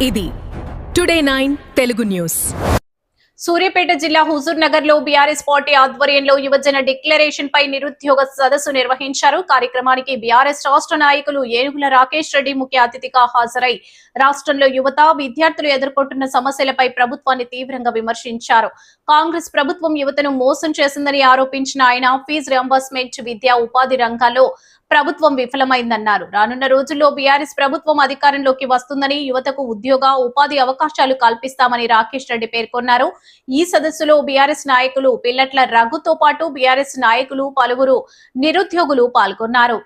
ఇది today 9 Telugu news. Suryapet జిల్లా హుజూర్ నగర్ లో బీఆర్ఎస్ పార్టీ ఆధ్వర్యంలో యువజన డిక్లరేషన్ పై నిరుద్యోగ సదస్సు నిర్వహించారు. కార్యక్రమానికి బీఆర్ఎస్ రాష్ట్ర నాయకులు ఏనుగుల రాకేష్ రెడ్డి ముఖ్య అతిథిగా హాజరై రాష్ట్రంలో యువత విద్యార్థులు ఎదుర్కొంటున్న సమస్యలపై ప్రభుత్వాన్ని తీవ్రంగా విమర్శించారు. కాంగ్రెస్ ప్రభుత్వం యువతను మోసం చేసిందని ఆరోపించిన ఆయన ఫీజు రియంబర్స్మెంట్, విద్యా ఉపాధి రంగాల్లో ప్రభుత్వం విఫలమైందన్నారు. రానున్న రోజుల్లో బీఆర్ఎస్ ప్రభుత్వం అధికారంలోకి వస్తుందని, యువతకు ఉద్యోగ ఉపాధి అవకాశాలు కల్పిస్తామని రాకేష్ రెడ్డి పేర్కొన్నారు. ఈ సదస్సులో బీఆర్ఎస్ నాయకులు పిల్లట్ల రఘుతో పాటు బీఆర్ఎస్ నాయకులు పలువురు నిరుద్యోగులు పాల్గొన్నారు.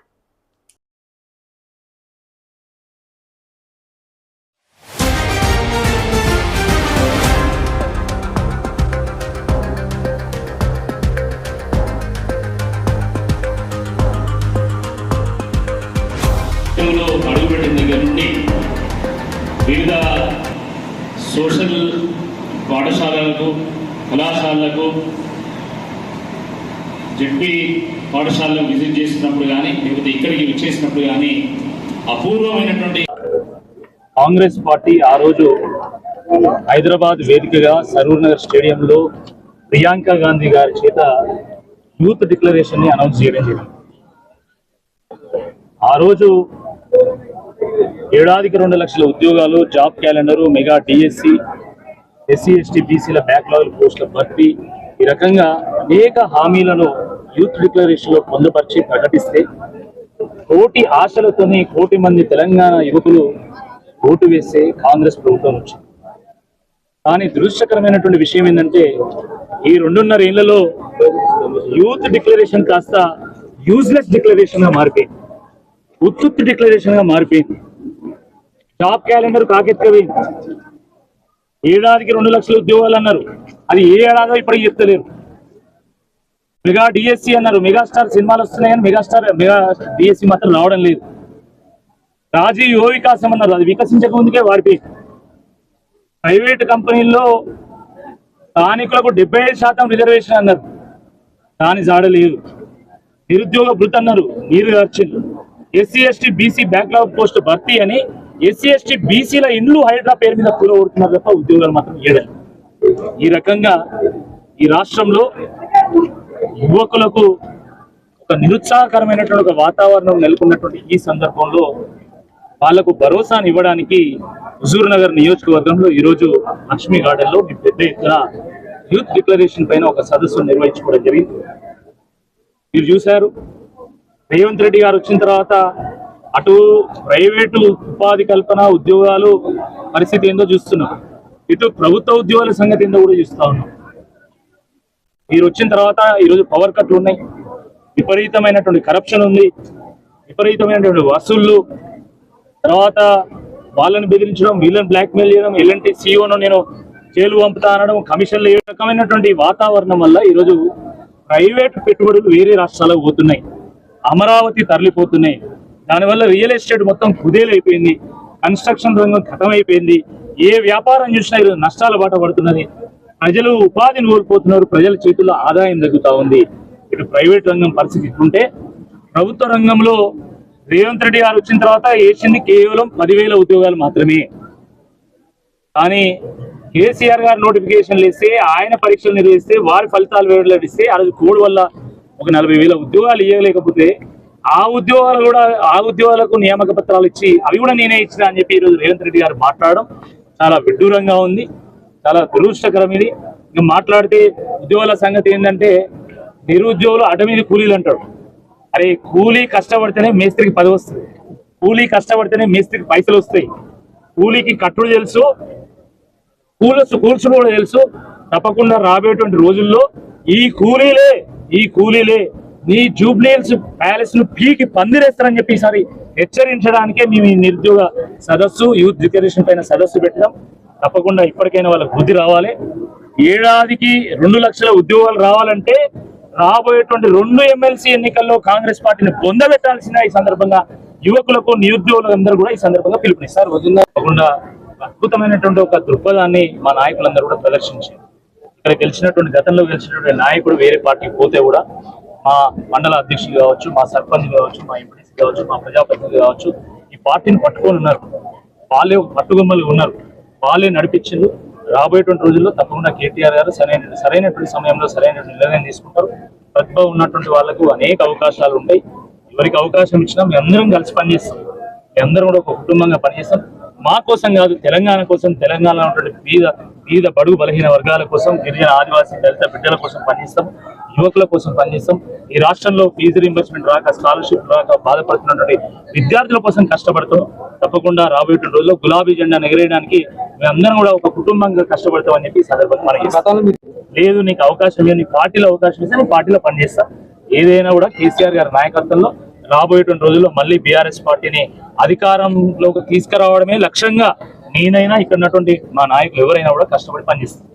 అడుగుపెట్టిన దగ్గర నుండి వివిధ సోషల్ పాఠశాలలకు, కళాశాలలకు, జడ్పీ పాఠశాలను విజిట్ చేసినప్పుడు కానీ లేకపోతే ఇక్కడికి విచ్చేసినప్పుడు కానీ అపూర్వమైనటువంటి కాంగ్రెస్ పార్టీ ఆ రోజు హైదరాబాద్ వేదికగా సరూర్ నగర్ స్టేడియంలో ప్రియాంక గాంధీ గారి చేత యూత్ డిక్లరేషన్ ని అనౌన్స్ చేయడం జరిగింది. ఆ రోజు ఏడాదికి 2 లక్షల ఉద్యోగాలు, job calendar, mega DSC, SC ST బీసీల బ్యాక్లాగ్ పోస్టుల భర్తీ, ఈ రకంగా అనేక హామీలను యూత్ డిక్లరేషన్ లో పొందుపరిచి ప్రకటిస్తే కోటి ఆశలతోని కోటి మంది తెలంగాణ యువకులు ఓటు వేస్తే కాంగ్రెస్ ప్రభుత్వం వచ్చింది. కానీ దురదృష్టకరమైనటువంటి విషయం ఏంటంటే ఈ 2.5 ఏళ్లలో యూత్ డిక్లరేషన్ కాస్త యూజ్లెస్ డిక్లరేషన్ గా మారిపోయింది, ఉత్తుత్తి డిక్లరేషన్ గా మారిపోయింది. జాబ్ క్యాలెండర్ కాకెత్తుకవేయింది. ఏడాదికి 2 లక్షల ఉద్యోగాలు అన్నారు, అది ఏ ఏడాదో ఇప్పటికి చెప్తలేరు. మెగా డిఎస్సి అన్నారు, మెగాస్టార్ సినిమాలు వస్తున్నాయని మెగా డిఎస్సి మాత్రం రావడం లేదు. రాజీవ్ యువ వికాసం అన్నారు, అది వికసించక ముందుకే వాడిపోయింది. ప్రైవేట్ కంపెనీల్లో స్థానికులకు 75% రిజర్వేషన్ అన్నారు, దాని జాడలేదు. నిరుద్యోగ భృతి అన్నారు, నీరు గార్చింది. SC ST BC backlog post భర్తీ అని ఎస్సీ ఎస్టీ బీసీల ఇండ్లు హైడ్రా పేరు మీద కూలగొడుతున్నారు తప్ప ఉద్యోగాలు మాత్రం ఏడాలి. ఈ రకంగా ఈ రాష్ట్రంలో యువకులకు ఒక నిరుత్సాహకరమైనటువంటి ఒక వాతావరణం నెలకొన్నటువంటి ఈ సందర్భంలో వాళ్లకు భరోసాను ఇవ్వడానికి హుజూర్ నగర్ నియోజకవర్గంలో ఈరోజు లక్ష్మీ గార్డెన్ లో పెద్ద ఎత్తున యూత్ డిక్లరేషన్ పైన ఒక సదస్సు నిర్వహించుకోవడం జరిగింది. మీరు చూశారు, రేవంత్ రెడ్డి గారు వచ్చిన తర్వాత అటు ప్రైవేటు ఉపాధి కల్పన, ఉద్యోగాలు పరిస్థితి ఏందో చూస్తున్నాం, ఇటు ప్రభుత్వ ఉద్యోగాల సంగతి ఏందో కూడా చూస్తా ఉన్నాం. మీరు వచ్చిన తర్వాత ఈరోజు పవర్ కట్లు ఉన్నాయి, విపరీతమైనటువంటి కరప్షన్ ఉంది, విపరీతమైనటువంటి వసూళ్లు, తర్వాత వాళ్ళని బెదిరించడం, వీళ్ళని బ్లాక్మెయిల్ చేయడం, ఎల్ఎన్టీ సీఈఓను నేను జైలు పంపుతా అనడం, కమిషన్లు ఏ రకమైనటువంటి వాతావరణం వల్ల ఈరోజు ప్రైవేటు పెట్టుబడులు వేరే రాష్ట్రాలకు పోతున్నాయి, అమరావతి తరలిపోతున్నాయి. దానివల్ల రియల్ ఎస్టేట్ మొత్తం కుదేలైపోయింది, కన్స్ట్రక్షన్ రంగం ఖతమైపోయింది. ఏ వ్యాపారం చూసినా ఈరోజు నష్టాల బాట పడుతున్నది. ప్రజలు ఉపాధిని కోల్పోతున్నారు, ప్రజల చేతుల్లో ఆదాయం తగ్గుతా ఉంది. ఇటు ప్రైవేట్ రంగం పరిస్థితి ఇట్లుంటే ప్రభుత్వ రంగంలో రేవంత్ రెడ్డి గారు వచ్చిన తర్వాత వేసింది కేవలం 10,000 ఉద్యోగాలు మాత్రమే. కానీ కేసీఆర్ గారు నోటిఫికేషన్లు ఇస్తే, ఆయన పరీక్షలు నిర్వహిస్తే, వారి ఫలితాలు వెల్లడిస్తే ఆ రోజు కోడ్ వల్ల ఒక 40,000 ఉద్యోగాలు ఇవ్వలేకపోతే ఆ ఉద్యోగాలకు నియామక పత్రాలు ఇచ్చి అవి కూడా నేనే ఇచ్చిన అని చెప్పి ఈరోజు రేవంత్ రెడ్డి గారు మాట్లాడడం చాలా విడ్డూరంగా ఉంది, చాలా దురదృష్టకరం. ఇది ఇంకా మాట్లాడితే ఉద్యోగాల సంగతి ఏంటంటే నిరుద్యోగులు అట మీద కూలీలు అంటాడు. అరే, కూలీ కష్టపడితేనే మేస్త్రికి 10 వస్తుంది, కూలీ కష్టపడితేనే మేస్త్రికి పైసలు వస్తాయి, కూలీకి కట్టుడు తెలుసు, కూల్చుడు కూడా తెలుసు. తప్పకుండా రాబోయేటువంటి రోజుల్లో ఈ కూలీలే నీ జూబ్లీహిల్స్ ప్యాలెస్ ను పీకి పందిరేస్తారని చెప్పి ఈసారి హెచ్చరించడానికే మేము ఈ నిరుద్యోగ సదస్సు, యూత్ డిక్లరేషన్ పైన సదస్సు పెట్టడం. తప్పకుండా ఇప్పటికైనా వాళ్ళకి బుద్ధి రావాలి. ఏడాదికి 2 లక్షల ఉద్యోగాలు రావాలంటే రాబోయేటువంటి 2 ఎమ్మెల్సీ ఎన్నికల్లో కాంగ్రెస్ పార్టీని పొందబెట్టాల్సిన ఈ సందర్భంగా యువకులకు, నిరుద్యోగులందరూ కూడా ఈ సందర్భంగా పిలుపునిస్తారు. తప్పకుండా అద్భుతమైనటువంటి ఒక దృక్పథాన్ని మా నాయకులందరూ కూడా ప్రదర్శించారు. ఇక్కడ గతంలో గెలిచినటువంటి నాయకుడు వేరే పార్టీకి పోతే కూడా మా మండల అధ్యక్షులు కావచ్చు, మా సర్పంచ్ కావచ్చు, మా ఎంపీటీసీ కావచ్చు, మా ప్రజాప్రతినిధులు కావచ్చు, ఈ పార్టీని పట్టుకొని ఉన్నారు. వాళ్ళే ఒక పట్టుగొమ్మలు ఉన్నారు, వాళ్ళే నడిపించిండ్రు. రాబోయేటువంటి రోజుల్లో తప్పకుండా కేటీఆర్ గారు సరైనటువంటి సమయంలో సరైన నిర్ణయం తీసుకుంటారు. ప్రతిభ ఉన్నటువంటి వాళ్ళకు అనేక అవకాశాలు ఉంటాయి. ఎవరికి అవకాశం ఇచ్చినా మేము అందరం కలిసి పనిచేస్తాం. మేము అందరం కూడా ఒక కుటుంబంగా పనిచేస్తాం. మా కోసం కాదు, తెలంగాణ కోసం, తెలంగాణలో ఉన్నటువంటి పేద బడుగు బలహీన వర్గాల కోసం, గిరిజన ఆదివాసీ దళిత బిడ్డల కోసం పనిచేస్తాం, యువకుల కోసం పనిచేస్తాం. ఈ రాష్ట్రంలో ఫీజు రీంబర్స్మెంట్ రాక, స్కాలర్షిప్ రాక బాధపడుతున్నటువంటి విద్యార్థుల కోసం కష్టపడతాం. తప్పకుండా రాబోయే రోజుల్లో గులాబీ జెండా ఎగరేయడానికి మేమందరం కూడా ఒక కుటుంబంగా కష్టపడతామని చెప్పి ఈ సందర్భంగా మనకి లేదు, నీకు అవకాశం లేదు, నీ పార్టీలో అవకాశం ఇస్తే నీ పార్టీలో పనిచేస్తా. ఏదైనా కూడా కేసీఆర్ గారి నాయకత్వంలో రాబోయేటువంటి రోజుల్లో మళ్ళీ బీఆర్ఎస్ పార్టీని అధికారంలోకి తీసుకురావడమే లక్ష్యంగా నేనైనా ఇక్కడ ఉన్నటువంటి మా నాయకులు ఎవరైనా కూడా కష్టపడి పనిచేస్తారు.